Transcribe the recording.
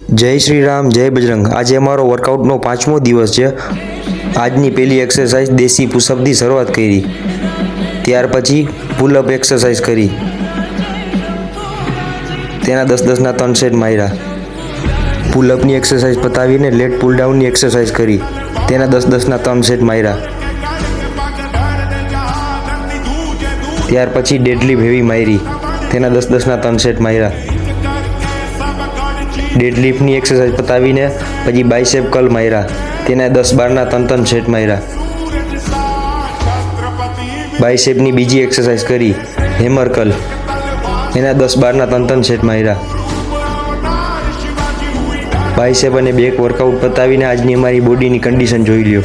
જય શ્રી રામ, જય બજરંગ। આજે અમારો વર્કઆઉટનો 5મો દિવસ છે। આજની પહેલી એક્સરસાઇઝ દેશી પુશઅપથી શરૂઆત કરી, ત્યાર પછી પુલઅપ એક્સરસાઇઝ કરી, તેના 10-10ના 3 સેટ માર્યા। પુલઅપની એક્સરસાઇઝ પતાવીને લેટ પુલ ડાઉનની એક્સરસાઇઝ કરી, તેના 10-10ના 3 સેટ માર્યા। ત્યાર પછી ડેડલિફ્ટ હેવી મારી, તેના 10-10ના 3 સેટ માર્યા। ડેડલિફ્ટની એક્સરસાઇઝ પતાવીને પછી બાયસેપ કર્લ માર્યા, તેના 10-12ના 3 સેટ માર્યા। બાયસેપની બીજી એક્સરસાઇઝ કરી, હેમર કર્લ, એના 10-12ના 3 સેટ માર્યા। બાયસેપ અને બેક વર્કઆઉટ પતાવીને આજની અમારી બોડીની કન્ડિશન જોઈ લ્યો।